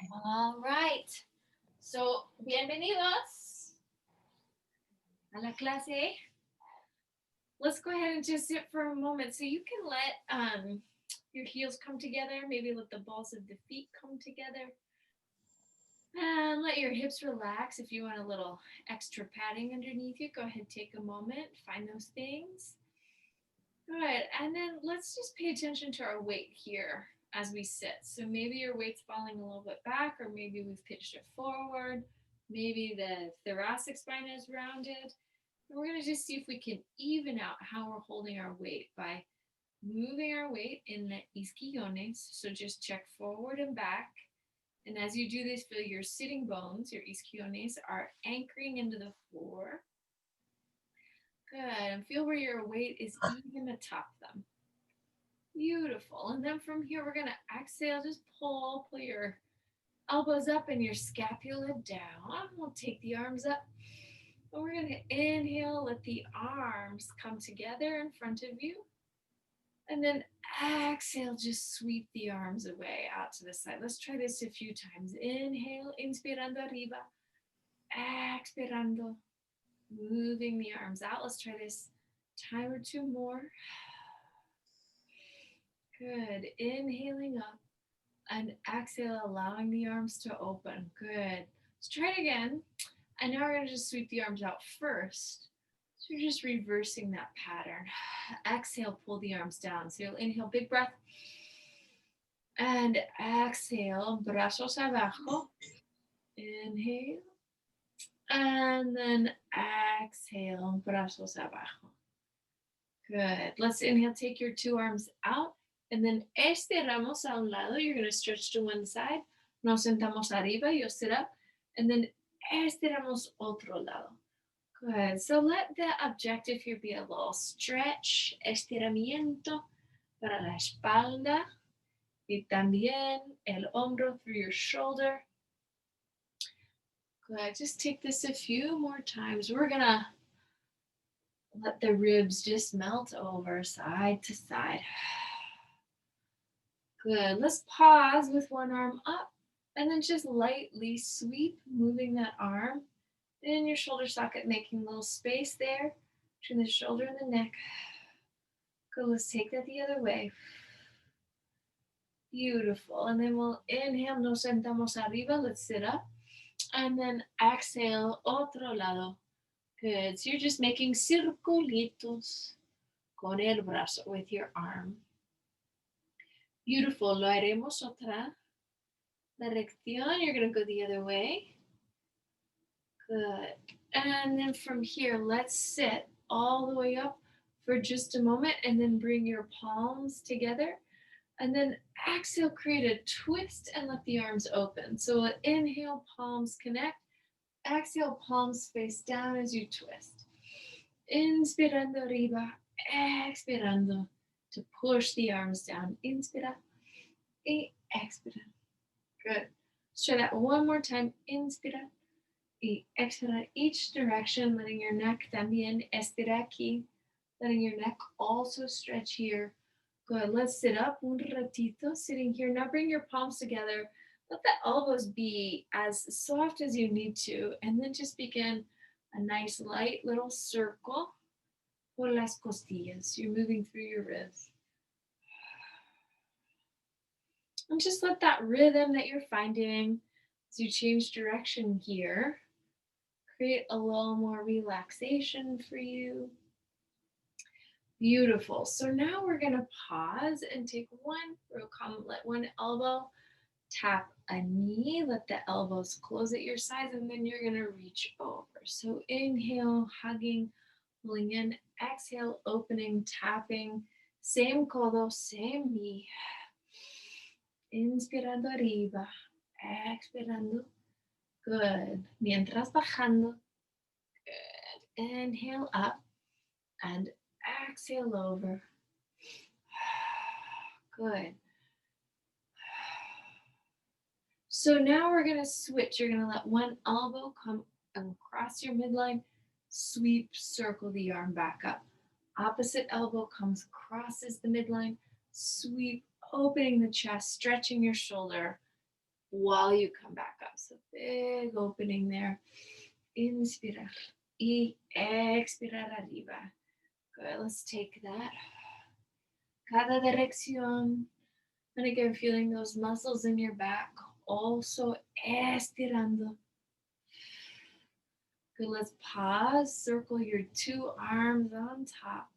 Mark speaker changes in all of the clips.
Speaker 1: All right. So, bienvenidos a la clase. Let's go ahead and just sit for a moment. So you can let your heels come together. Maybe let the balls of the feet come together. And let your hips relax. If you want a little extra padding underneath you, go ahead, take a moment, find those things. Good. And then let's just pay attention to our weight here as we sit. So maybe your weight's falling a little bit back, or maybe we've pitched it forward. Maybe the thoracic spine is rounded. And we're going to just see if we can even out how we're holding our weight by moving our weight in the isquiones. So just check forward and back. And as you do this, feel your sitting bones, your isquiones, are anchoring into the floor. Good. And feel where your weight is even atop them. Beautiful. And then from here, we're going to exhale. Just pull your elbows up and your scapula down. We'll take the arms up. And we're going to inhale, let the arms come together in front of you. And then exhale, just sweep the arms away out to the side. Let's try this a few times. Inhale, inspirando arriba. Expirando, moving the arms out. Let's try this time or two more. Good. Inhaling up and exhale, allowing the arms to open. Good. Let's try it again. And now we're going to just sweep the arms out first. So you're just reversing that pattern. Exhale, pull the arms down. So you'll inhale, big breath. And exhale, brazos abajo. Inhale. And then exhale, brazos abajo. Good. Let's inhale, take your two arms out. And then estiramos a un lado. You're going to stretch to one side. Nos sentamos arriba. You'll sit up. And then estiramos otro lado. Good. So let the objective here be a little stretch, estiramiento para la espalda. Y también el hombro through your shoulder. Good. Just take this a few more times. We're going to let the ribs just melt over side to side. Good. Let's pause with one arm up and then just lightly sweep, moving that arm in your shoulder socket, making a little space there between the shoulder and the neck. Good. Let's take that the other way. Beautiful. And then we'll inhale, nos sentamos arriba. Let's sit up. And then exhale, otro lado. Good. So you're just making circulitos con el brazo with your arm. Beautiful. Lo haremos otra dirección. You're going to go the other way. Good. And then from here, let's sit all the way up for just a moment and then bring your palms together. And then exhale, create a twist and let the arms open. So inhale, palms connect. Exhale, palms face down as you twist. Inspirando arriba, expirando to push the arms down. Inspira y expira. Good. Let's try that one more time. Inspira y expira each direction, letting your neck también estira aquí, letting your neck also stretch here. Good. Let's sit up un ratito, sitting here. Now bring your palms together. Let the elbows be as soft as you need to, and then just begin a nice light little circle por las costillas. You're moving through your ribs. And just let that rhythm that you're finding as you change direction here create a little more relaxation for you. Beautiful. So now we're going to pause and take one real calm. Let one elbow tap a knee. Let the elbows close at your sides, and then you're going to reach over. So inhale, hugging, pulling in. Exhale, opening, tapping. Same codo, same knee. Inspirando arriba, expirando. Good. Mientras bajando. Good. Inhale up and exhale over. Good. So now we're going to switch. You're going to let one elbow come across your midline, sweep, circle the arm back up. Opposite elbow comes, crosses the midline, sweep, opening the chest, stretching your shoulder. while you come back up. So big opening there. Inspirar y expirar arriba. Good, let's take that. Cada dirección. And again, feeling those muscles in your back also estirando. Good, let's pause. Circle your two arms on top.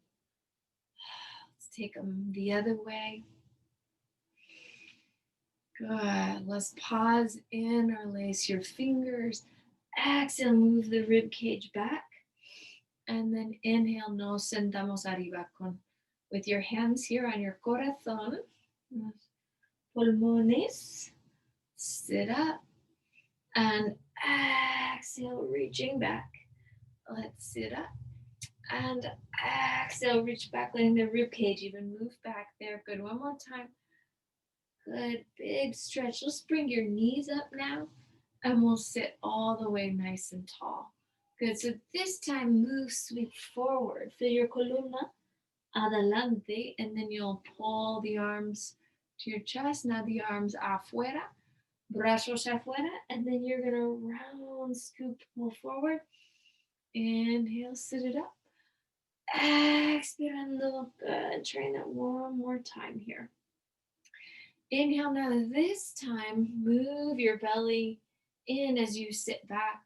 Speaker 1: Let's take them the other way. Good. Let's pause, interlace your fingers. Exhale, move the rib cage back. And then inhale, nos sentamos arriba with your hands here on your corazón. Pulmones. Sit up. And exhale, reaching back. Let's sit up. And exhale, reach back, letting the rib cage even move back there. Good. One more time. Good. Big stretch. Let's bring your knees up now. And we'll sit all the way nice and tall. Good. So this time, move, sweep forward. Feel your columna adelante. And then you'll pull the arms to your chest. Now the arms afuera. Brazos afuera. And then you're going to round, scoop, pull forward. Inhale, sit it up. Expirando. Good. Trying that one more time here. Inhale. Now this time, move your belly in as you sit back.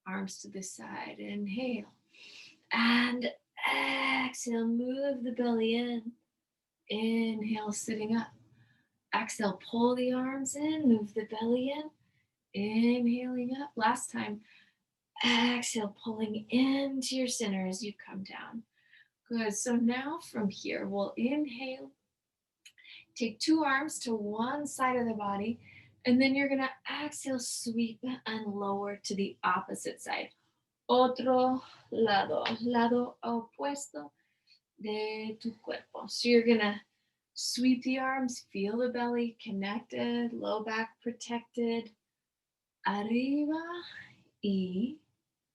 Speaker 1: Arms to the side. Inhale. And exhale. Move the belly in. Inhale, sitting up. Exhale, pull the arms in. Move the belly in. Inhaling up. Last time. Exhale, pulling into your center as you come down. Good. So now from here, we'll inhale. Take two arms to one side of the body. And then you're going to exhale, sweep, and lower to the opposite side. Otro lado, lado opuesto de tu cuerpo. So you're going to sweep the arms, feel the belly connected, low back protected. Arriba y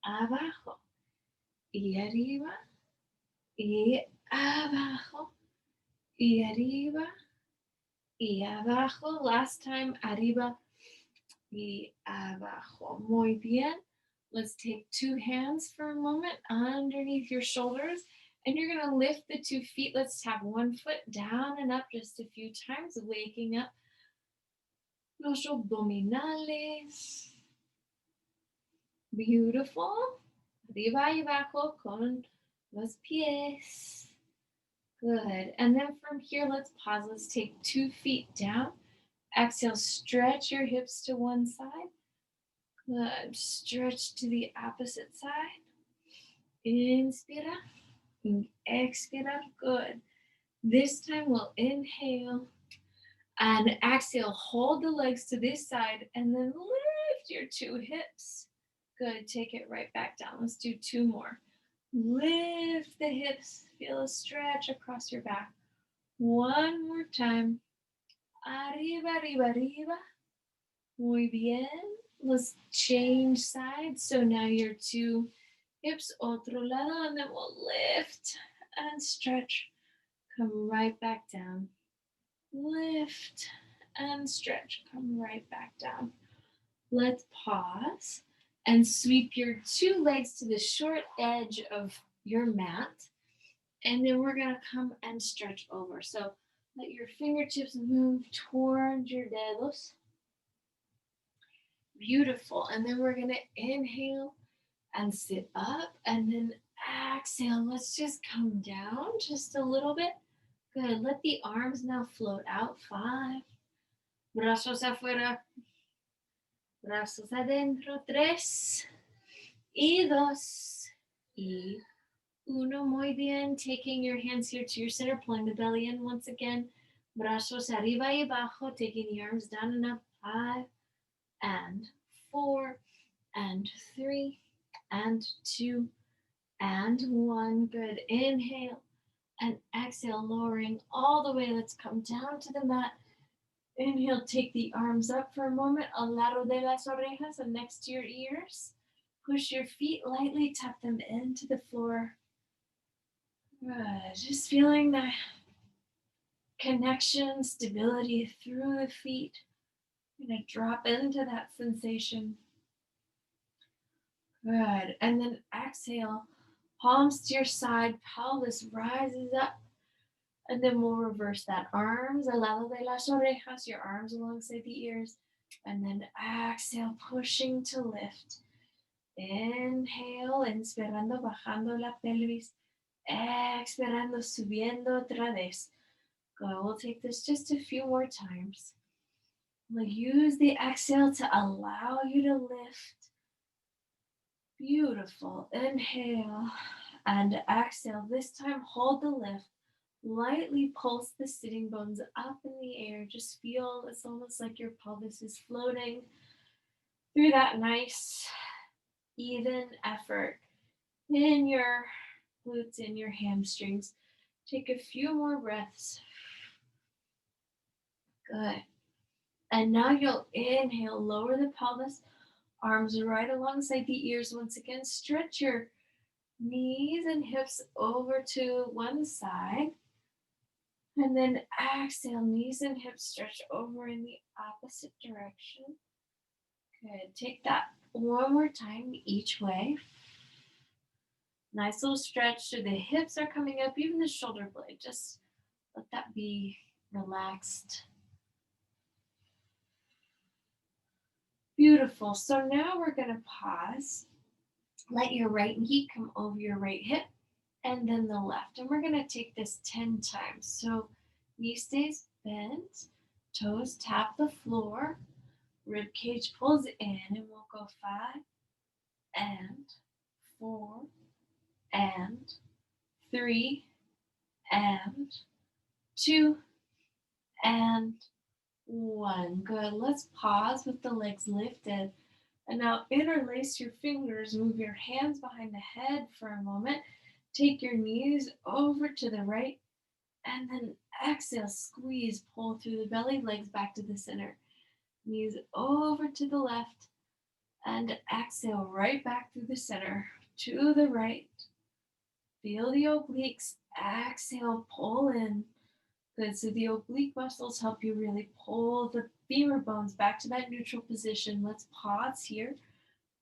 Speaker 1: abajo. Y arriba y abajo. Y arriba y abajo. Last time, arriba y abajo. Muy bien. Let's take two hands for a moment underneath your shoulders. And you're going to lift the 2 feet. Let's tap one foot down and up just a few times, waking up los abdominales. Beautiful. Arriba y abajo con los pies. Good. And then from here, let's pause. Let's take 2 feet down. Exhale, stretch your hips to one side. Good. Stretch to the opposite side. Inspira. Expira. Good. This time we'll inhale and exhale. Hold the legs to this side and then lift your 2 hips. Good. Take it right back down. Let's do 2 more. Lift the hips. Feel a stretch across your back. One more time. Arriba, arriba, arriba. Muy bien. Let's change sides. So now your 2 hips, otro lado, and then we'll lift and stretch. Come right back down. Lift and stretch. Come right back down. Let's pause and sweep your 2 legs to the short edge of your mat. And then we're going to come and stretch over. So let your fingertips move towards your dedos. Beautiful. And then we're going to inhale and sit up. And then exhale. Let's just come down just a little bit. Good. Let the arms now float out. 5. Brazos afuera. Brazos adentro. 3. Y 2. Y 1. Muy bien. Taking your hands here to your center, pulling the belly in once again. Brazos arriba y abajo. Taking the arms down and up. 5. And 4. And 3. And 2. And 1. Good. Inhale. And exhale, lowering all the way. Let's come down to the mat. Inhale, take the arms up for a moment, al lado de las orejas and next to your ears. Push your feet lightly, tap them into the floor. Good. Just feeling the connection, stability through the feet. I'm going to drop into that sensation. Good. And then exhale, palms to your side, pelvis rises up. And then we'll reverse that. Arms al lado de las orejas, your arms alongside the ears. And then exhale, pushing to lift. Inhale, inspirando, bajando la pelvis. Expirando, subiendo otra vez. Good. We'll take this just a few more times. We'll use the exhale to allow you to lift. Beautiful. Inhale and exhale. This time, hold the lift. Lightly pulse the sitting bones up in the air. Just feel it's almost like your pelvis is floating through that nice, even effort in your glutes, in your hamstrings. Take a few more breaths. Good. And now you'll inhale, lower the pelvis, arms right alongside the ears. Once again, stretch your knees and hips over to one side. And then exhale, knees and hips stretch over in the opposite direction. Good. Take that one more time each way. Nice little stretch. So the hips are coming up, even the shoulder blade. Just let that be relaxed. Beautiful. So now we're going to pause. Let your right knee come over your right hip and then the left. And we're going to take this 10 times. So knee stays bent, toes tap the floor, rib cage pulls in, and we'll go 5 and 4 and 3 and 2 and 1. Good. Let's pause with the legs lifted. And now interlace your fingers, move your hands behind the head for a moment. Take your knees over to the right, and then exhale, squeeze, pull through the belly, legs back to the center. Knees over to the left, and exhale, right back through the center, to the right. Feel the obliques, exhale, pull in. Good, so the oblique muscles help you really pull the femur bones back to that neutral position. Let's pause here.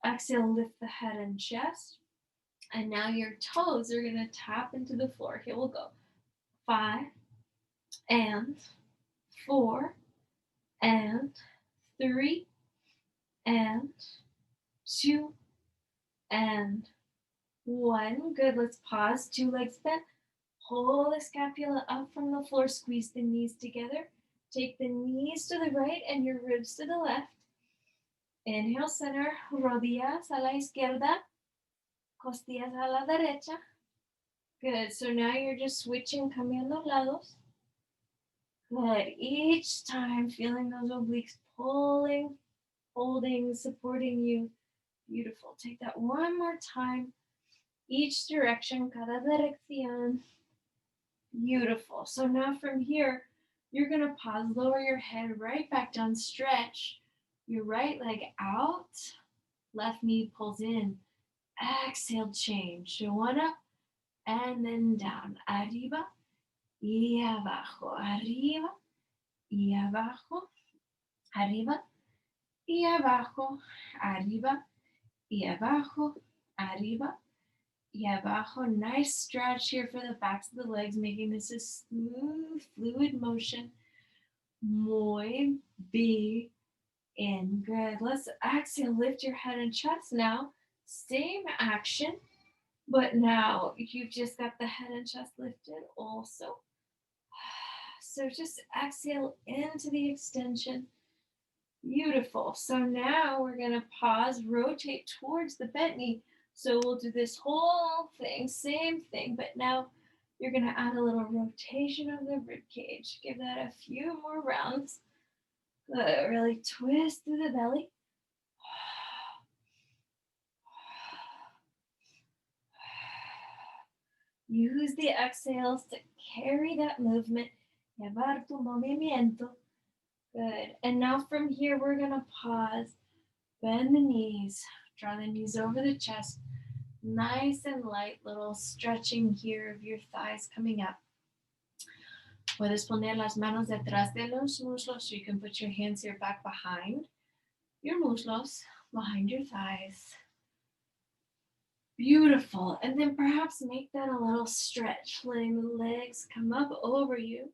Speaker 1: Exhale, lift the head and chest. And now your toes are going to tap into the floor. Here we'll go. 5 and 4 and 3 and 2 and 1. Good. Let's pause. 2 legs bent. Pull the scapula up from the floor. Squeeze the knees together. Take the knees to the right and your ribs to the left. Inhale, center. Rodillas a la izquierda. Costillas a la derecha. Good. So now you're just switching, cambiando lados. Good. Each time feeling those obliques pulling, holding, supporting you. Beautiful. Take that one more time. Each direction, cada dirección. Beautiful. So now from here, you're going to pause, lower your head right back down, stretch your right leg out, left knee pulls in. Exhale, change. So one up and then down. Arriba y abajo. Arriba y abajo. Arriba y abajo. Arriba y abajo. Arriba y abajo. Nice stretch here for the backs of the legs, making this a smooth, fluid motion. Muy bien. Good. Let's exhale, lift your head and chest now. Same action, but now you've just got the head and chest lifted also. So just exhale into the extension. Beautiful. So now we're going to pause, rotate towards the bent knee. So we'll do this whole thing, same thing, but now you're going to add a little rotation of the rib cage. Give that a few more rounds. Good. Really twist through the belly. Use the exhales to carry that movement. Llevar tu movimiento. Good. And now from here, we're going to pause. Bend the knees. Draw the knees over the chest. Nice and light little stretching here of your thighs coming up. Puedes poner las manos detrás de los muslos, so you can put your hands here back behind your muslos, behind your thighs. Beautiful. And then perhaps make that a little stretch, letting the legs come up over you,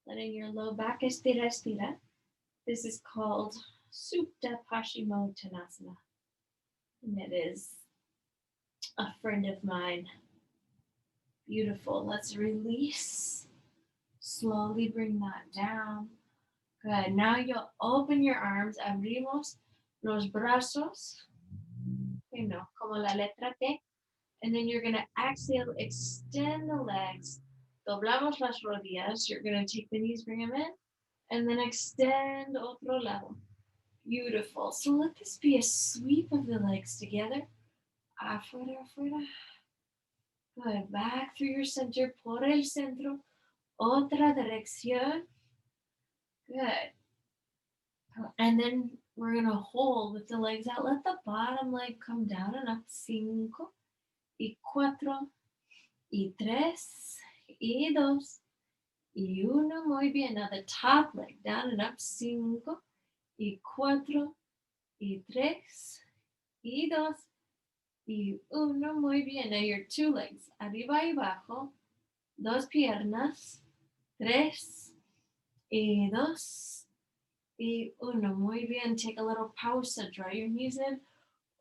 Speaker 1: letting your low back estira, estira. This is called Supta Paschimottanasana. And it is a friend of mine. Beautiful. Let's release. Slowly bring that down. Good. Now you'll open your arms. Abrimos los brazos. You know, como la letra T. And then you're going to exhale, extend the legs. Doblamos las rodillas. You're going to take the knees, bring them in. And then extend otro lado. Beautiful. So let this be a sweep of the legs together. Afuera, afuera. Good. Back through your center, por el centro. Otra dirección. Good. And then we're going to hold with the legs out. Let the bottom leg come down and up. 5, y 4, y 3, y 2, y 1. Muy bien. Now the top leg down and up. 5, y 4, y 3, y 2, y 1. Muy bien. Now your 2 legs. Arriba y abajo. 2 piernas. 3, y 2, y 1. Muy bien. Take a little pausa. Draw your knees in.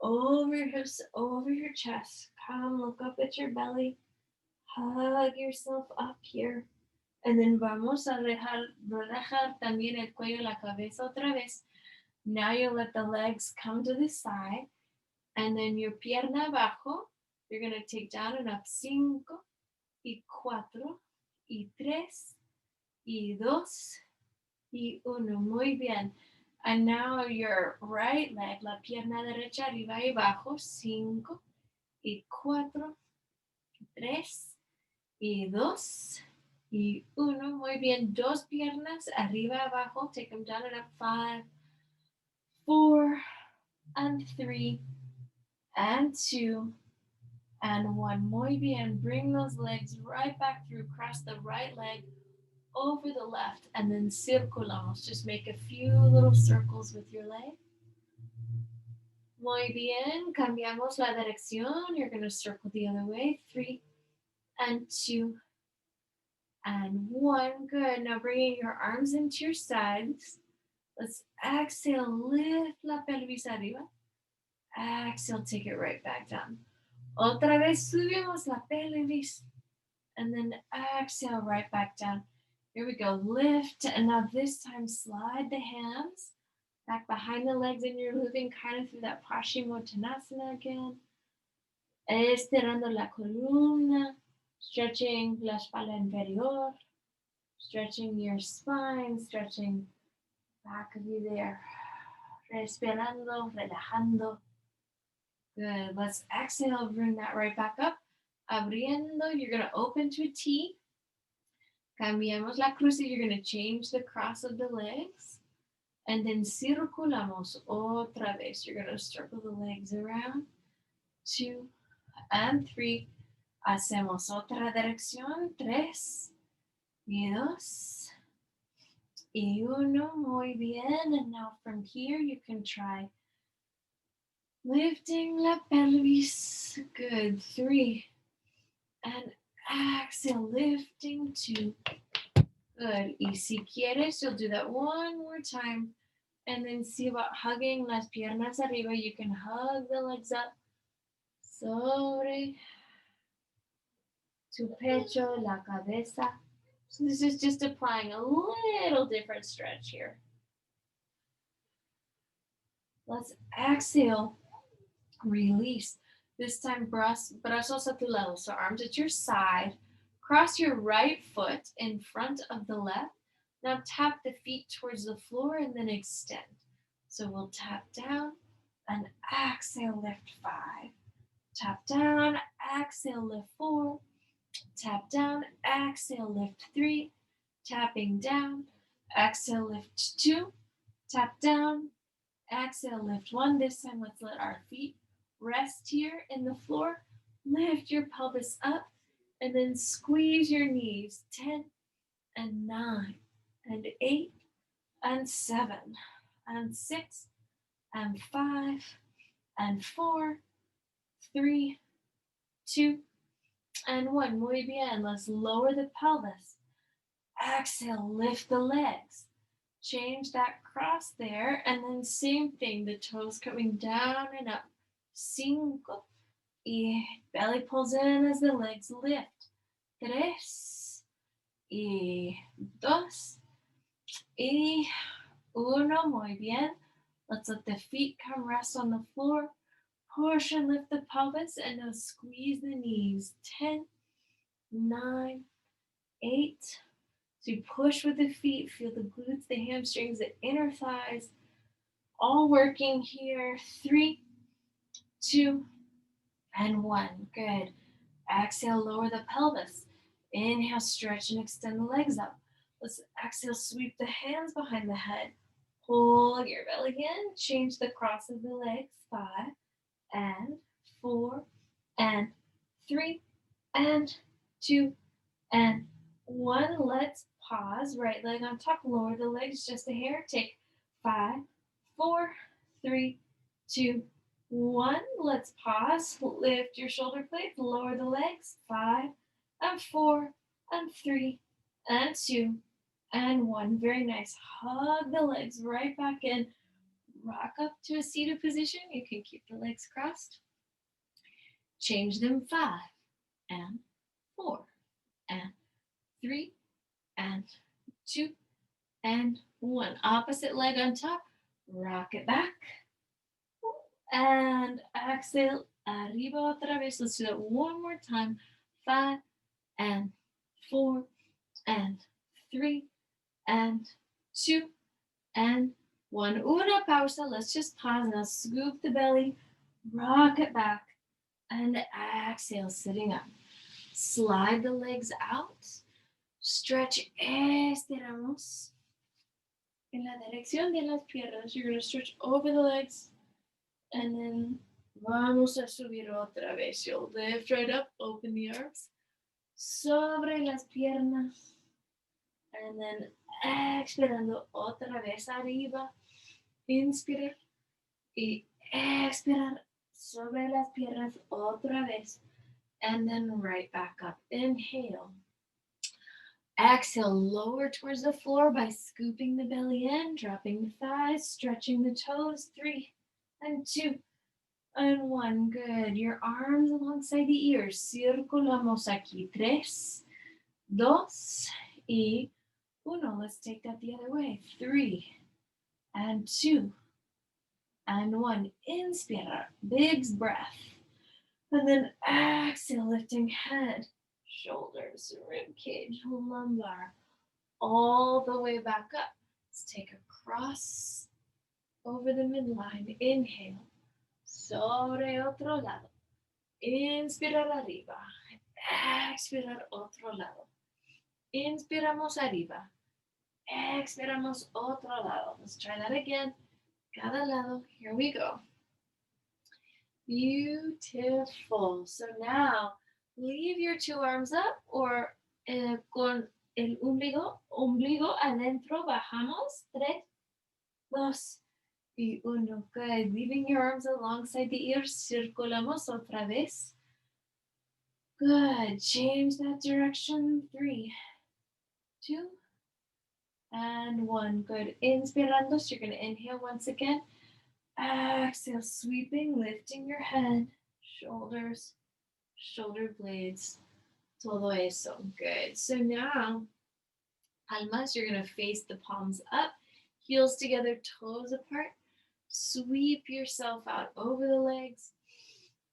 Speaker 1: Over your hips, over your chest. Come, look up at your belly. Hug yourself up here. And then vamos a relajar también el cuello y la cabeza otra vez. Now you let the legs come to the side. And then your pierna abajo. You're going to take down and up. 5, y 4, y 3, y 2, y 1. Muy bien. And now your right leg, la pierna derecha arriba y abajo. 5, y 4, 3, y 2, y 1. Muy bien. 2 piernas arriba y abajo. Take them down and up. 5, 4, and 3, and 2, and 1. Muy bien. Bring those legs right back through. Cross the right leg over the left, and then circulamos. Just make a few little circles with your leg. Muy bien. Cambiamos la dirección. You're going to circle the other way. 3, and 2, and 1. Good. Now bringing your arms into your sides. Let's exhale. Lift la pelvis arriba. Exhale. Take it right back down. Otra vez subimos la pelvis. And then exhale right back down. Here we go. Lift. And now this time slide the hands back behind the legs, and you're moving kind of through that Paschimottanasana again. Estirando la columna, stretching la espalda inferior, stretching your spine, stretching back of you there. Respirando, relajando. Good. Let's exhale, bring that right back up. Abriendo, you're going to open to a T. Cambiamos la cruz, you're going to change the cross of the legs. And then circulamos otra vez. You're going to circle the legs around. 2, and 3. Hacemos otra dirección. 3, y 2, y 1. Muy bien. And now from here, you can try lifting la pelvis. Good. 3. And exhale, lifting. 2. Good. Y si quieres, you'll do that one more time. And then see about hugging las piernas arriba. You can hug the legs up. Sobre tu pecho, la cabeza. So this is just applying a little different stretch here. Let's exhale. Release. This time, brazos a tu lado. So arms at your side. Cross your right foot in front of the left. Now tap the feet towards the floor and then extend. So we'll tap down and exhale, lift 5. Tap down, exhale, lift 4. Tap down, exhale, lift 3. Tapping down, exhale, lift 2. Tap down, exhale, lift 1. This time, let's let our feet rest here in the floor. Lift your pelvis up and then squeeze your knees. 10, and 9 and 8 and 7 and 6 and 5 and 4, 3, 2, and 1. Muy bien. Let's lower the pelvis. Exhale, lift the legs. Change that cross there, and then same thing, the toes coming down and up. 5, y belly pulls in as the legs lift. 3, y 2, y 1. Muy bien. Let's let the feet come rest on the floor. Push and lift the pelvis, and now squeeze the knees. 10, 9, 8. So you push with the feet, feel the glutes, the hamstrings, the inner thighs, all working here. 3, 2, and 1. Good. Exhale, lower the pelvis. Inhale, stretch and extend the legs up. Let's exhale, sweep the hands behind the head. Pull your belly in. Change the cross of the legs. 5 and 4 and 3 and 2 and 1. Let's pause. Right leg on top. Lower the legs just a hair. Take 5, 4, 3, 2, 1. Let's pause. Lift your shoulder blades. Lower the legs. 5 and 4 and 3 and 2 and 1. Very nice. Hug the legs right back in. Rock up to a seated position. You can keep the legs crossed. Change them. 5 and 4 and 3 and 2 and 1. Opposite leg on top. Rock it back. And exhale. Arriba otra vez. Let's do that one more time. 5 and 4 and 3 and 2 and 1. Una pausa. Let's just pause now. Scoop the belly. Rock it back. And exhale, sitting up. Slide the legs out. Stretch. Estiramos. En la dirección de las piernas. You're going to stretch over the legs. And then vamos a subir otra vez. You'll lift right up. Open the arms. Sobre las piernas. And then expirando otra vez arriba. Inspirar. Y expirar sobre las piernas otra vez. And then right back up. Inhale. Exhale, lower towards the floor by scooping the belly in, dropping the thighs, stretching the toes. 3 and 2 and 1. Good. Your arms alongside the ears. Circulamos aquí. 3, 2, y 1. Let's take that the other way. 3 and 2 and 1. Inspira. Big breath. And then exhale, lifting head, shoulders, rib cage, lumbar, all the way back up. Let's take a cross over the midline. Inhale. Sobre otro lado. Inspirar arriba. Expirar otro lado. Inspiramos arriba. Expiramos otro lado. Let's try that again. Cada lado. Here we go. Beautiful. So now leave your 2 arms up or con el ombligo adentro. Bajamos. 3, 2, y 1. Good. Leaving your arms alongside the ears. Circulamos otra vez. Good. Change that direction. 3, 2, and 1. Good. Inspirando. So you're going to inhale once again. Exhale, sweeping, lifting your head, shoulders, shoulder blades, todo eso. Good. So now, palmas, you're going to face the palms up, heels together, toes apart. Sweep yourself out over the legs.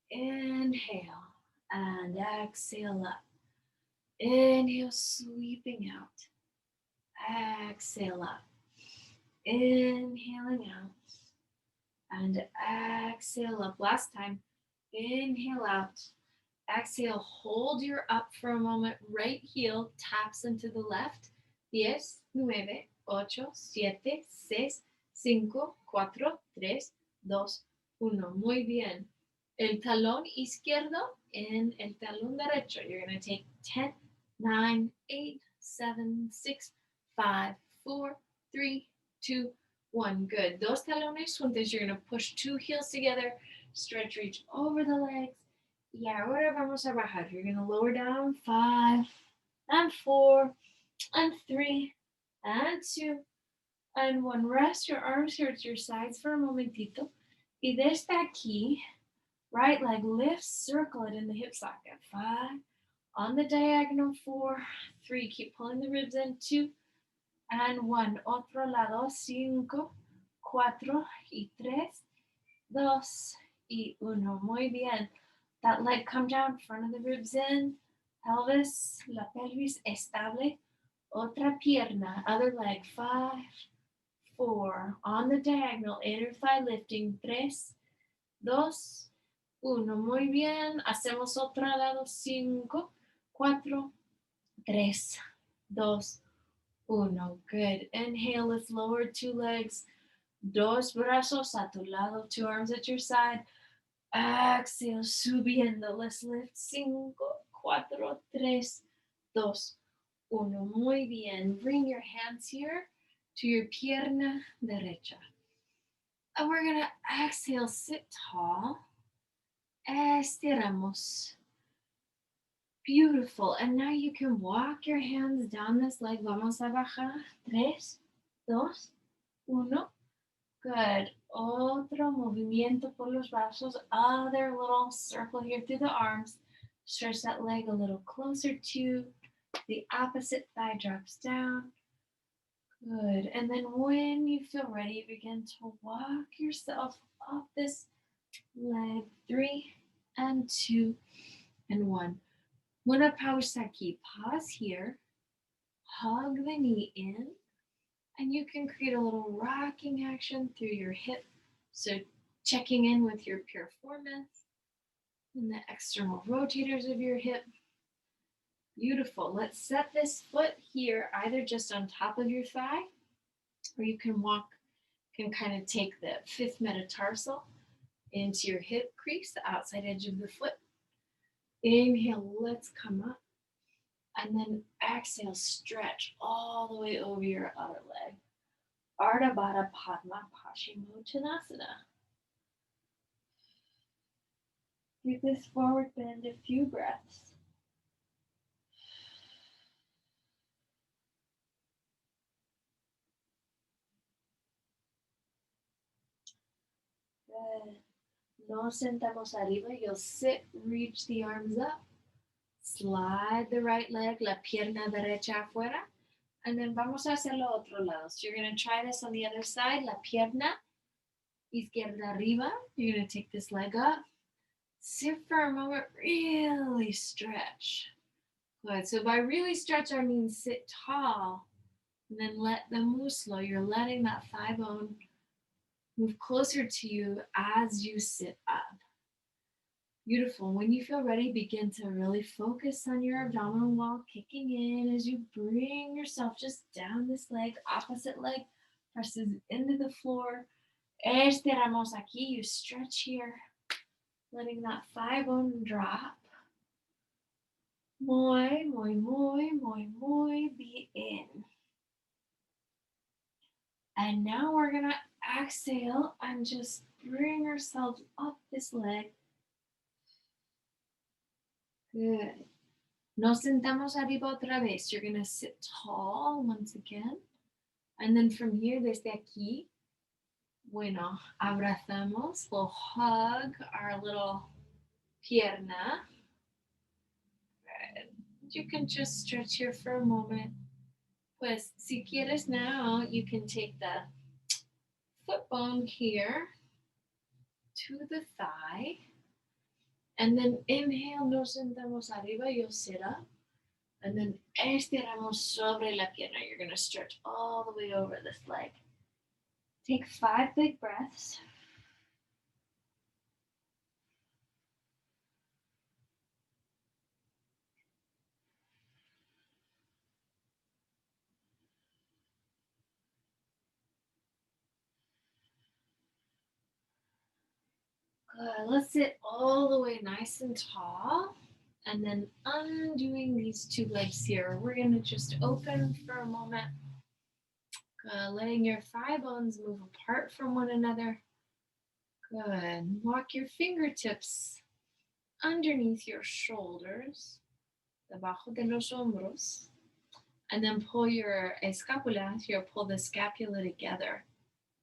Speaker 1: Inhale and exhale up. Inhale, sweeping out. Exhale up. Inhaling out. And exhale up. Last time. Inhale out. Exhale. Hold your up for a moment. Right heel taps into the left. 10, 9, 8, 7, 6, 5, 4, 3, 2, 1. Muy bien. El talón izquierdo en el talón derecho. You're going to take 10, 9, 8, 7, 6, 5, 4, 3, 2, 1. Good. Dos talones juntos. You're going to push two heels together. Stretch, reach over the legs. Y ahora vamos a bajar. You're going to lower down 5 and 4 and 3 and 2 and 1. Rest your arms here at your sides for a momentito. Y desde aquí, right leg lift, circle it in the hip socket. 5, on the diagonal, 4, 3. Keep pulling the ribs in. 2 and 1. Otro lado. 5, 4 y 3, 2 y 1. Muy bien. That leg come down, front of the ribs in, pelvis, la pelvis estable. Otra pierna, other leg. 5, 4. On the diagonal, inner thigh lifting. 3, 2, 1. Muy bien. Hacemos otro lado. 5, 4, 3, 2, 1. Good. Inhale, lift lower, two legs. Dos brazos a tu lado, two arms at your side. Exhale, subiendo. Let's lift. 5, 4, 3, 2, 1. Muy bien. Bring your hands here to your pierna derecha. And we're going to exhale, sit tall. Estiramos. Beautiful. And now you can walk your hands down this leg. Vamos a bajar. 3, 2, 1. Good. Otro movimiento por los brazos. Other little circle here through the arms. Stretch that leg a little closer to the opposite thigh drops down. Good. And then when you feel ready, begin to walk yourself up this leg. 3 and 2 and 1. Una pausa aquí. Pause here. Hug the knee in. And you can create a little rocking action through your hip. So checking in with your piriformis and the external rotators of your hip. Beautiful. Let's set this foot here, either just on top of your thigh, or you can kind of take the fifth metatarsal into your hip crease, the outside edge of the foot. Inhale, let's come up. And then exhale, stretch all the way over your other leg. Ardha Baddha Padma Paschimottanasana. Give this forward bend a few breaths. Good. Nos sentamos arriba. You'll sit, reach the arms up. Slide the right leg, la pierna derecha afuera. And then vamos a hacerlo otro lado. So you're going to try this on the other side. La pierna izquierda arriba. You're going to take this leg up. Sit for a moment. Really stretch. Good. So by really stretch, I mean sit tall. And then let the muslo, you're letting that thigh bone move closer to you as you sit up. Beautiful. When you feel ready, begin to really focus on your abdominal wall kicking in as you bring yourself just down this leg. Opposite leg presses into the floor. Estiramos aquí. You stretch here, letting that thigh bone drop. Muy, muy, muy, muy, muy bien. And now we're going to exhale and just bring ourselves up this leg. Good. Nos sentamos arriba otra vez. You're going to sit tall once again. And then from here, desde aquí, bueno, abrazamos. We'll hug our little pierna. Good. You can just stretch here for a moment. Pues, si quieres now, you can take the foot bone here to the thigh. And then inhale, nos sentamos arriba, you'll sit up. And then estiramos sobre la pierna. You're going to stretch all the way over this leg. Take 5 big breaths. Good. Let's sit all the way nice and tall. And then undoing these two legs here. We're going to just open for a moment, letting your thigh bones move apart from one another. Good. Walk your fingertips underneath your shoulders, debajo de los hombros, and then pull your escapula, here, pull the scapula together.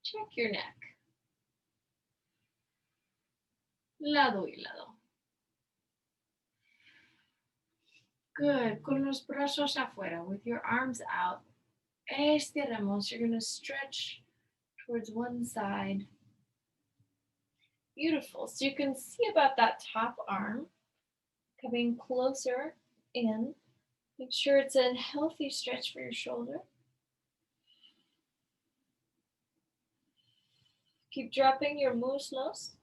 Speaker 1: Check your neck. Lado y lado. Good. Con los brazos afuera, with your arms out. Estiramos. You're going to stretch towards one side. Beautiful. So you can see about that top arm coming closer in. Make sure it's a healthy stretch for your shoulder. Keep dropping your muslos,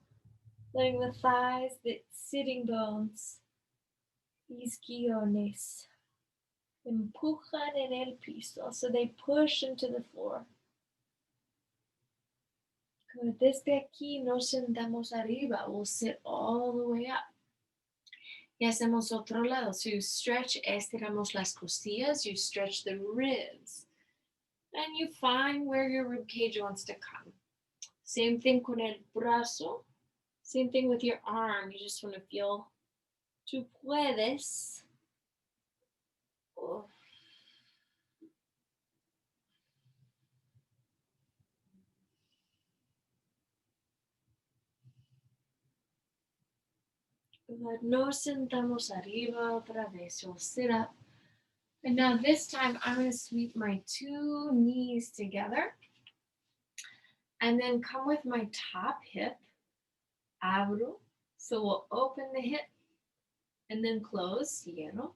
Speaker 1: letting the thighs, the sitting bones, isquiones, empujan en el piso, so they push into the floor. Good. Desde aquí nos sentamos arriba. We'll sit all the way up. Y hacemos otro lado. So you stretch, estiramos las costillas, you stretch the ribs, and you find where your rib cage wants to come. Same thing con el brazo. Same thing with your arm. You just want to feel. Tú puedes. Oh. Good. Nos sentamos arriba otra vez. We'll sit up. And now this time I'm going to sweep my two knees together. And then come with my top hip. Abro. So we'll open the hip and then close. Cierro.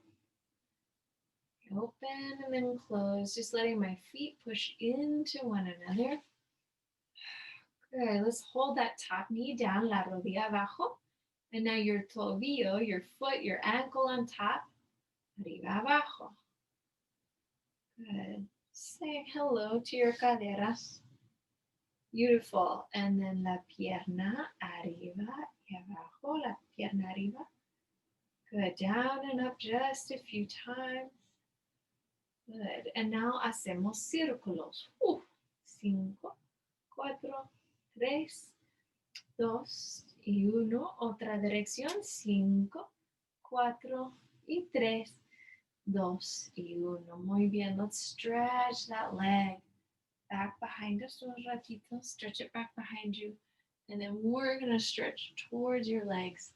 Speaker 1: Open and then close. Just letting my feet push into one another. Good. Let's hold that top knee down. La rodilla abajo. And now your tobillo, your foot, your ankle on top. Arriba abajo. Good. Say hello to your caderas. Beautiful. And then la pierna arriba y abajo. La pierna arriba. Good. Down and up just a few times. Good. And now hacemos círculos. 5, 4, 3, 2 y 1. Otra dirección. 5, 4 y 3, 2 y 1. Muy bien. Let's stretch that leg back behind us un ratito. Stretch it back behind you. And then we're going to stretch towards your legs.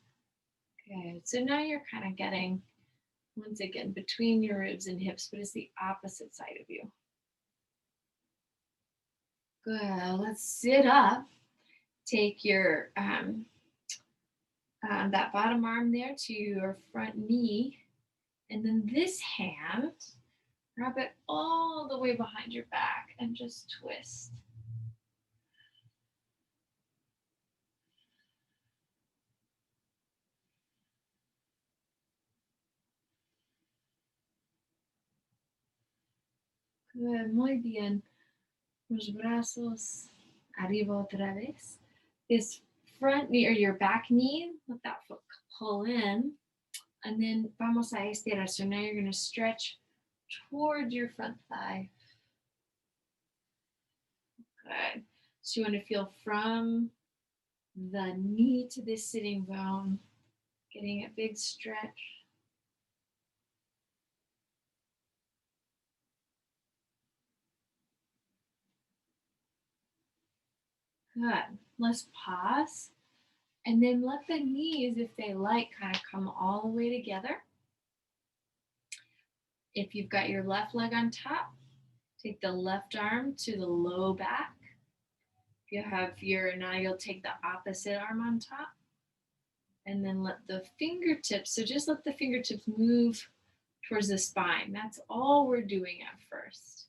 Speaker 1: Good. So now you're kind of getting, once again, between your ribs and hips, but it's the opposite side of you. Good. Let's sit up. Take your that bottom arm there to your front knee, and then this hand, wrap it all the way behind your back and just twist. Good. Muy bien. Los brazos arriba otra vez. This front knee or your back knee, let that foot pull in. And then vamos a estirar. So now you're going to stretch toward your front thigh. Good. So you want to feel from the knee to the sitting bone, getting a big stretch. Good. Let's pause. And then let the knees, if they like, kind of come all the way together. If you've got your left leg on top, take the left arm to the low back. If you have your, now you'll take the opposite arm on top. And then let the fingertips, so just let the fingertips move towards the spine. That's all we're doing at first.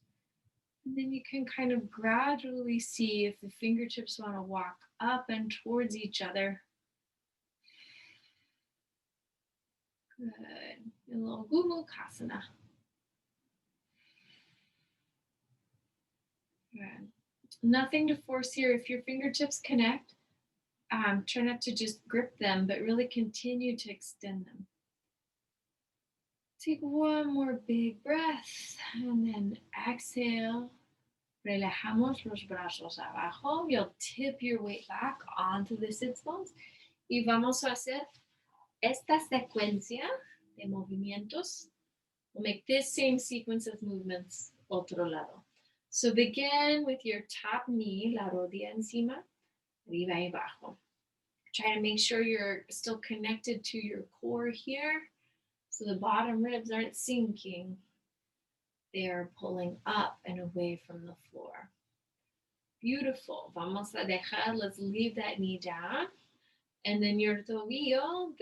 Speaker 1: And then you can kind of gradually see if the fingertips want to walk up and towards each other. Good. A little Gumukasana. Good. Nothing to force here. If your fingertips connect, try not to just grip them, but really continue to extend them. Take one more big breath and then exhale. Relajamos los brazos abajo. You'll tip your weight back onto the sits bones. Y vamos a hacer esta secuencia de movimientos. We'll make this same sequence of movements otro lado. So begin with your top knee, la rodilla encima, arriba y abajo. Try to make sure you're still connected to your core here, so the bottom ribs aren't sinking. They are pulling up and away from the floor. Beautiful. Vamos a dejar, let's leave that knee down. And then your tobillo,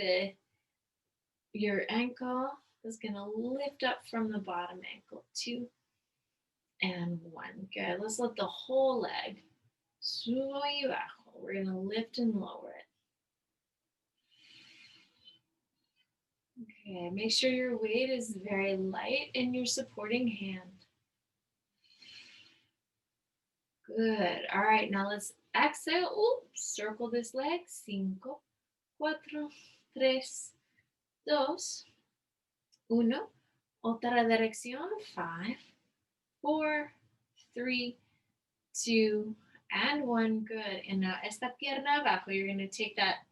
Speaker 1: your ankle is going to lift up from the bottom ankle. 2 and 1. Good. Let's let the whole leg subo y bajo. We're going to lift and lower it. Okay, make sure your weight is very light in your supporting hand. Good. All right, now let's exhale. Oops, circle this leg. 5, 4, 3, 2, 1. Otra dirección. 5, 4, 3, 2, and 1. Good. And now esta pierna abajo. You're going to take that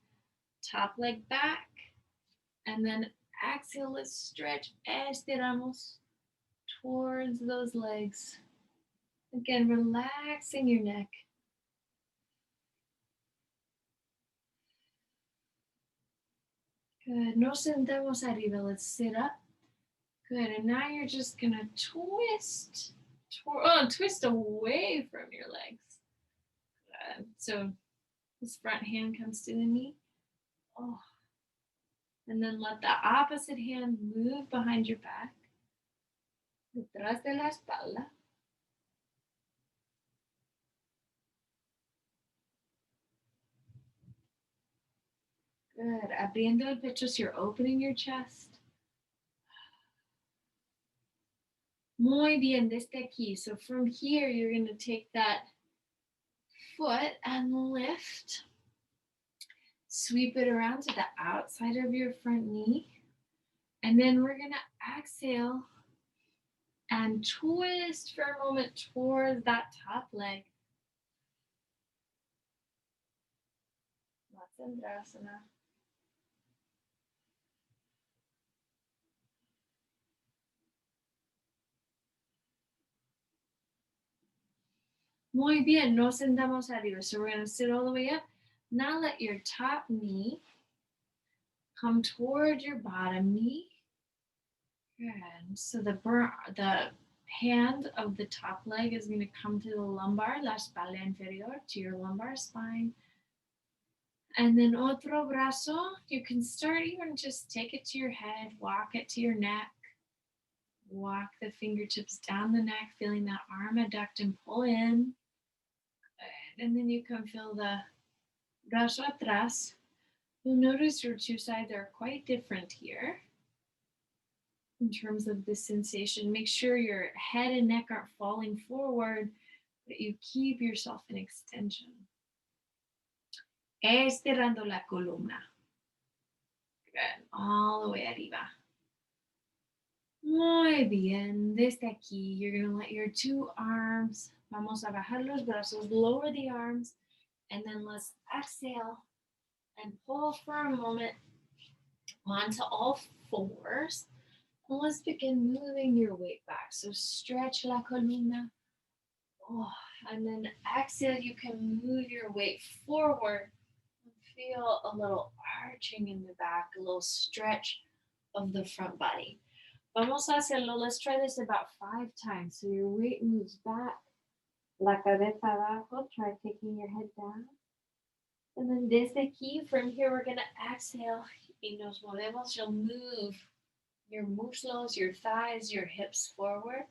Speaker 1: top leg back. And then exhale. Let's stretch. Estiramos towards those legs. Again, relaxing your neck. Good. Nos sentamos arriba. Let's sit up. Good. And now you're just going to twist. Twist away from your legs. Good. So this front hand comes to the knee. Oh. And then let the opposite hand move behind your back. Detrás de la espalda. Good. Abriendo el pecho, so you're opening your chest. Muy bien, desde aquí. So from here, you're going to take that foot and lift. Sweep it around to the outside of your front knee. And then we're going to exhale and twist for a moment towards that top leg. Matsendrasana. Muy bien, nos sentamos arriba. So we're going to sit all the way up. Now let your top knee come toward your bottom knee. Good. So the hand of the top leg is going to come to the lumbar, la espalda inferior, to your lumbar spine. And then otro brazo, you can start even just take it to your head, walk it to your neck. Walk the fingertips down the neck, feeling that arm adduct and pull in. Good. And then you can feel the brazo atrás. You'll notice your two sides are quite different here in terms of the sensation. Make sure your head and neck aren't falling forward, but you keep yourself in extension. Estirando la columna. Good. All the way arriba. Muy bien. Desde aquí, you're going to let your two arms, vamos a bajar los brazos, lower the arms, and then let's exhale and pull for a moment onto all fours. And let's begin moving your weight back. So stretch la columna. Oh, and then exhale, you can move your weight forward. Feel a little arching in the back, a little stretch of the front body. Vamos a hacerlo. Let's try this about 5 times. So your weight moves back, la cabeza abajo. Try taking your head down. And then desde aquí, from here, we're going to exhale. Y nos movemos. You'll move your muscles, your thighs, your hips forward.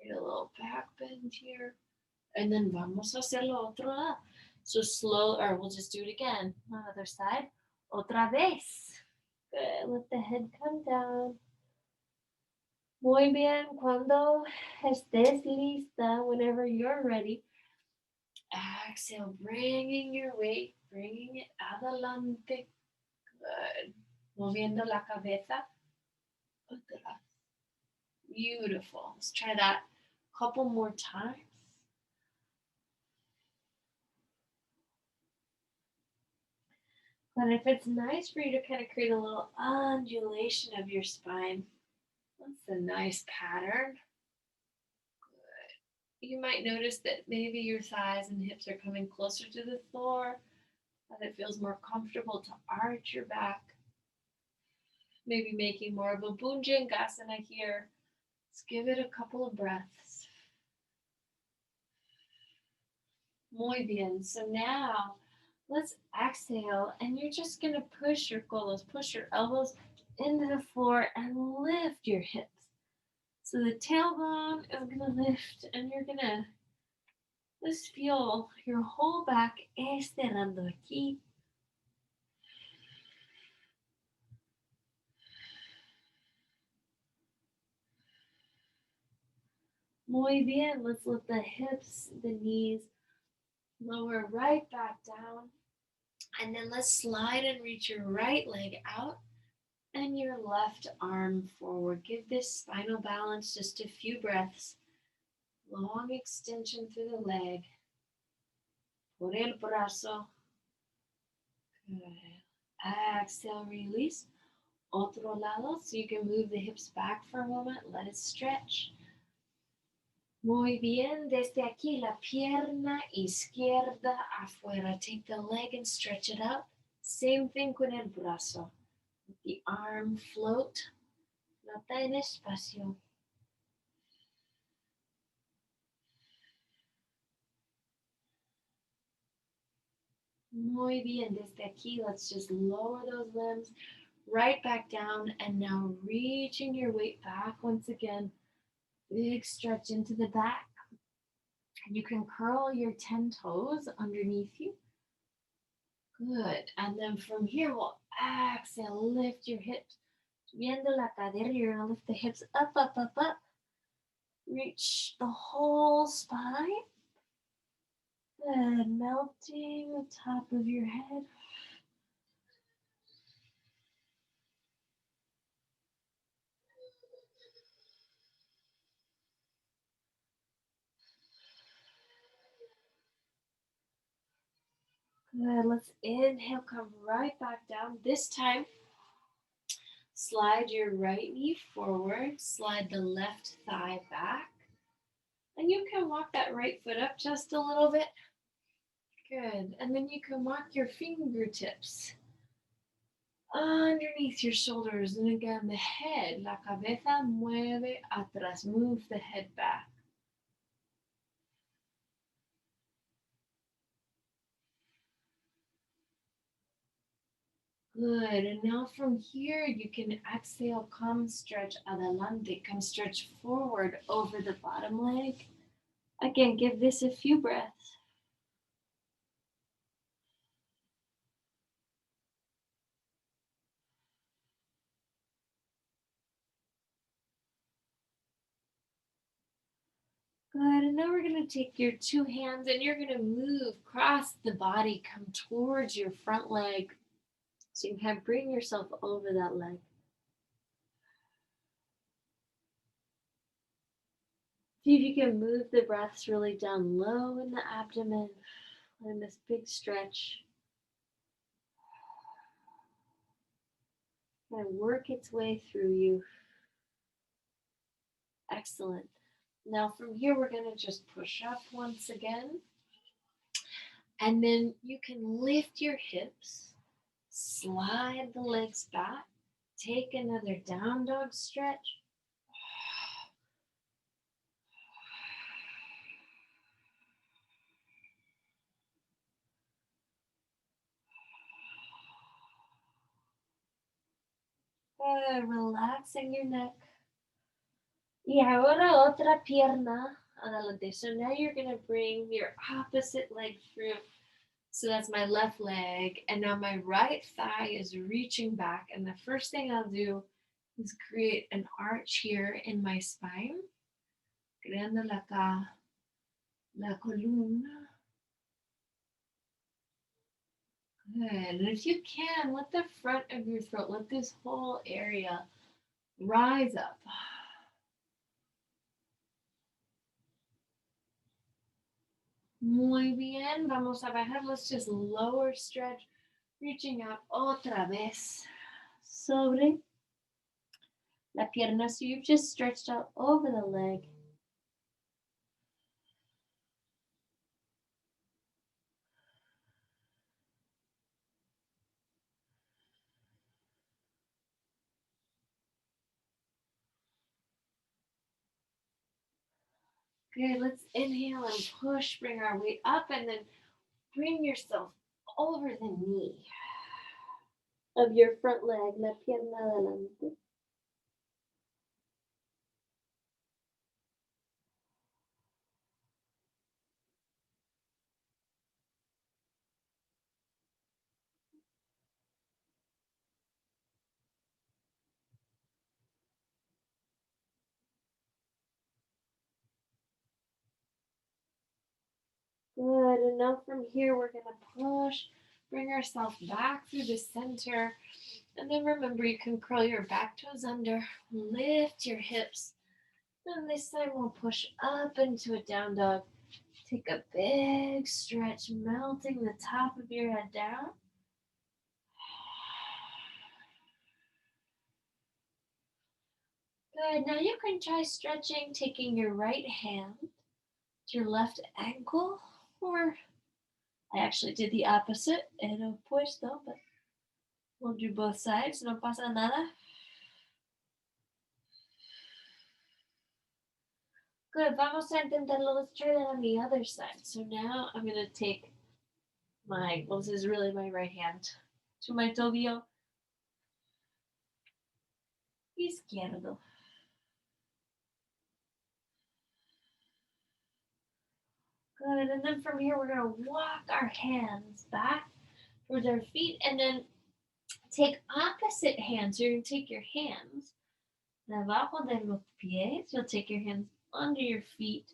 Speaker 1: Get a little back bend here. And then vamos a hacerlo otro lado. So slow, or we'll just do it again. On the other side. Otra vez. Good. Let the head come down. Muy bien. Cuando estés lista, whenever you're ready, exhale, bringing your weight, bringing it adelante. Good. Moviendo la cabeza. atrás. Beautiful. Let's try that a couple more times. And if it's nice for you to kind of create a little undulation of your spine, that's a nice pattern. You might notice that maybe your thighs and hips are coming closer to the floor, that it feels more comfortable to arch your back. Maybe making more of a bhujangasana here. Let's give it a couple of breaths. Muy bien. So now let's exhale, and you're just going to push your codos, push your elbows into the floor and lift your hips. So the tailbone is going to lift, and you're going to just feel your whole back estirando aquí. Muy bien. Let's let the hips, the knees lower right back down. And then let's slide and reach your right leg out and your left arm forward. Give this spinal balance just a few breaths. Long extension through the leg. Por el brazo. Good. Exhale, release. Otro lado, so you can move the hips back for a moment. Let it stretch. Muy bien. Desde aquí, la pierna izquierda afuera. Take the leg and stretch it out. Same thing con el brazo. The arm float. Nota en espacio. Muy bien. Desde aquí, let's just lower those limbs right back down. And now reaching your weight back once again. Big stretch into the back. And you can curl your 10 toes underneath you. Good. And then from here, we'll exhale, lift your hips. Subiendo la cadera, you're going to lift the hips up, up, up, up. Reach the whole spine. Good. Melting the top of your head. Good. Let's inhale, come right back down. This time, slide your right knee forward, slide the left thigh back. And you can walk that right foot up just a little bit. Good. And then you can walk your fingertips underneath your shoulders. And again, the head, la cabeza mueve atrás. Move the head back. Good. And now from here, you can exhale, come stretch adelante. Come stretch forward over the bottom leg. Again, give this a few breaths. Good. And now we're going to take your two hands and you're going to move across the body, come towards your front leg. So you can bring yourself over that leg. See if you can move the breaths really down low in the abdomen. And this big stretch. And work its way through you. Excellent. Now from here, we're going to just push up once again. And then you can lift your hips, slide the legs back, take another down dog stretch. Good, relaxing your neck. Y ahora otra pierna adelante. So now you're going to bring your opposite leg through. So that's my left leg. And now my right thigh is reaching back. And the first thing I'll do is create an arch here in my spine. Creando la columna. Good. And if you can, let the front of your throat, let this whole area Rise up. Muy bien. Vamos a bajar. Let's just lower stretch. Reaching up otra vez. Sobre la pierna. So you've just stretched out over the leg. Good. Let's inhale and push. Bring our weight up and then bring yourself over the knee of your front leg. La pierna adelante. Good. And now from here, we're going to push, bring ourselves back through the center. And then remember, you can curl your back toes under, lift your hips. And this side we'll push up into a down dog. Take a big stretch, melting the top of your head down. Good. Now you can try stretching, taking your right hand to your left ankle, or I actually did the opposite, el opuesto, but we'll do both sides, no pasa nada. Good, vamos a intentarlo. Let's try that on the other side. So now I'm going to take well, this is really my right hand, to my tobillo izquierdo. Good, and then from here we're going to walk our hands back towards our feet and then take opposite hands. So you're going to take your hands debajo de los pies. You'll take your hands under your feet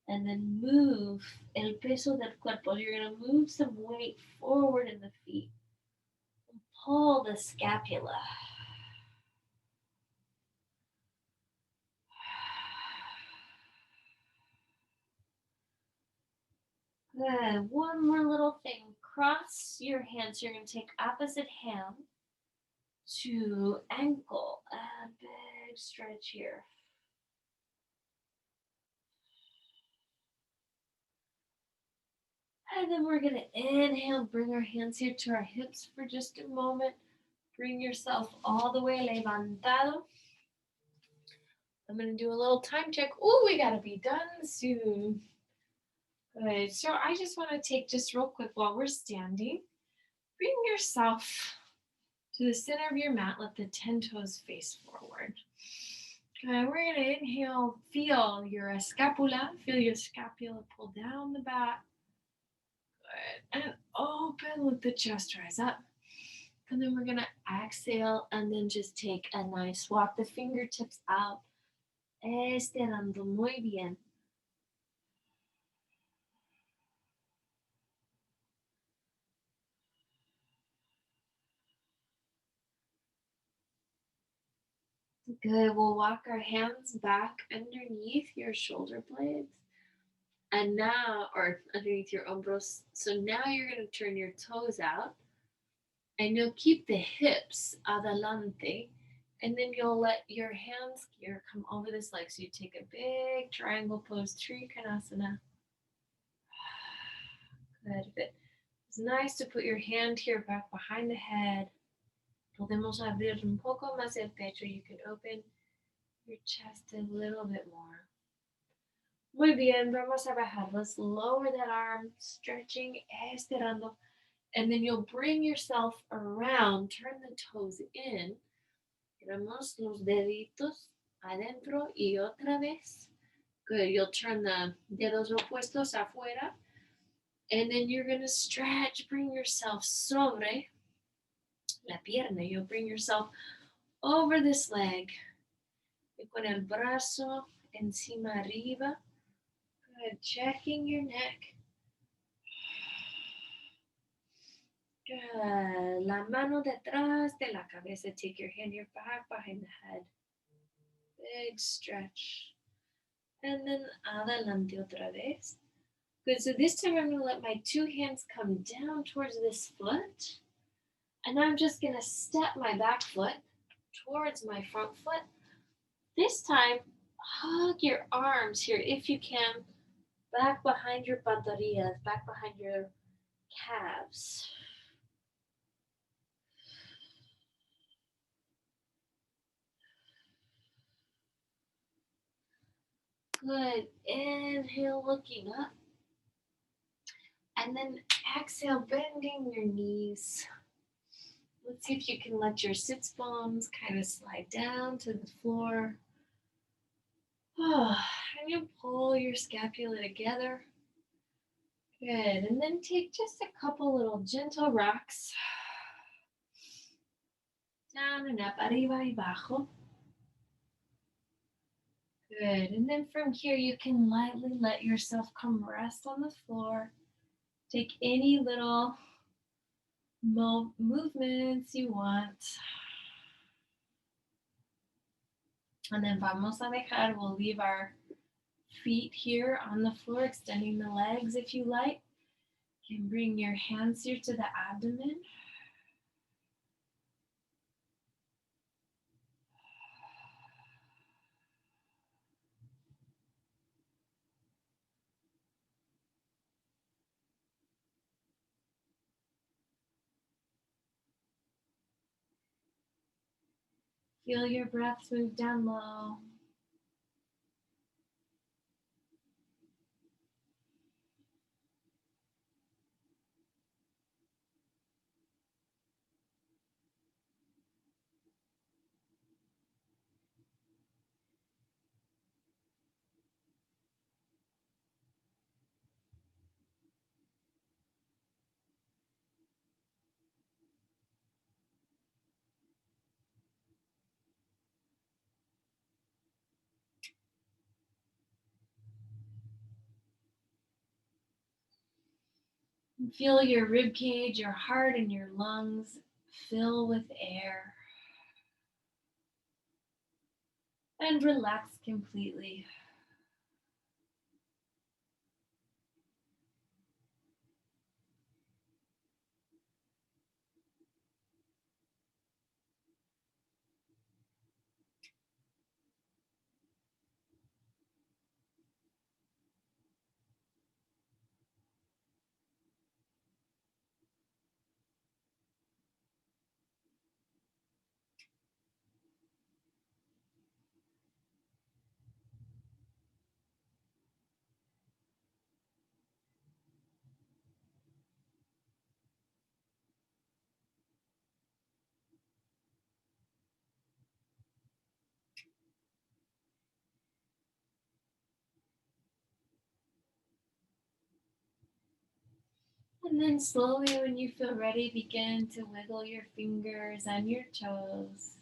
Speaker 1: and then move el peso del cuerpo. You're going to move some weight forward in the feet. Pull the scapula. Good. One more little thing. Cross your hands. You're going to take opposite hand to ankle. A big stretch here. And then we're going to inhale, bring our hands here to our hips for just a moment. Bring yourself all the way levantado. I'm going to do a little time check. Oh, we got to be done soon. Good. So I just want to take just real quick while we're standing. Bring yourself to the center of your mat. Let the 10 toes face forward. Good. We're going to inhale. Feel your scapula. Feel your scapula pull down the back. Good. And open. Let the chest rise up. And then we're going to exhale and then just take a nice walk the fingertips out. Estirando muy bien. Good. We'll walk our hands back underneath your shoulder blades. And now, or underneath your hombros. So now you're going to turn your toes out. And you'll keep the hips adelante. And then you'll let your hands here come over this leg. So you take a big triangle pose, Trikonasana. Good. It's nice to put your hand here back behind the head. Podemos abrir un poco más el pecho. You can open your chest a little bit more. Muy bien, vamos a bajar. Let's lower that arm, stretching, estirando. And then you'll bring yourself around, turn the toes in. Tiramos los deditos adentro y otra vez. Good, you'll turn the dedos opuestos afuera. And then you're going to stretch, bring yourself sobre la pierna. You'll bring yourself over this leg. Y con el brazo encima arriba. Good. Checking your neck. Good. La mano detrás de la cabeza. Take your hand here back behind the head. Big stretch. And then adelante otra vez. Good, so this time I'm going to let my two hands come down towards this foot. And I'm just going to step my back foot towards my front foot. This time, hug your arms here if you can, back behind your pantorrillas, back behind your calves. Good. Inhale, looking up. And then exhale, bending your knees. Let's see if you can let your sits bones kind of slide down to the floor. Oh, and you pull your scapula together. Good. And then take just a couple little gentle rocks. Down and up, arriba y abajo. Good. And then from here, you can lightly let yourself come rest on the floor. Take any little movements you want. And then vamos a dejar, we'll leave our feet here on the floor, extending the legs if you like. You can bring your hands here to the abdomen. Feel your breath move down low. And feel your rib cage, your heart, and your lungs fill with air. And relax completely. And then slowly, when you feel ready, begin to wiggle your fingers and your toes.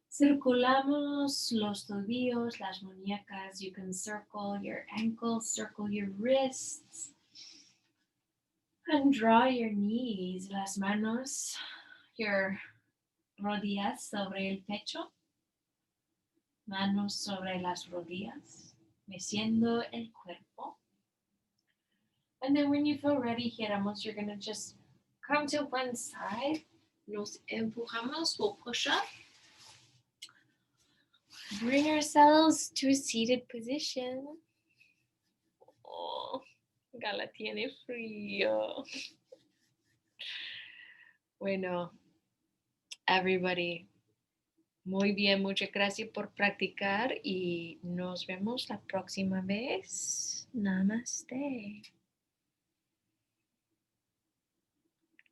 Speaker 1: Circulamos los tobillos, las muñecas. You can circle your ankles, circle your wrists. And draw your knees, las manos, your rodillas sobre el pecho. Manos sobre las rodillas, meciendo el cuerpo. And then when you feel ready, giramos, you're going to just come to one side. Nos empujamos, we'll push up. Bring ourselves to a seated position. Oh, Gala tiene frío. Bueno, everybody, muy bien, muchas gracias por practicar y nos vemos la próxima vez. Namaste.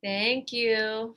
Speaker 1: Thank you.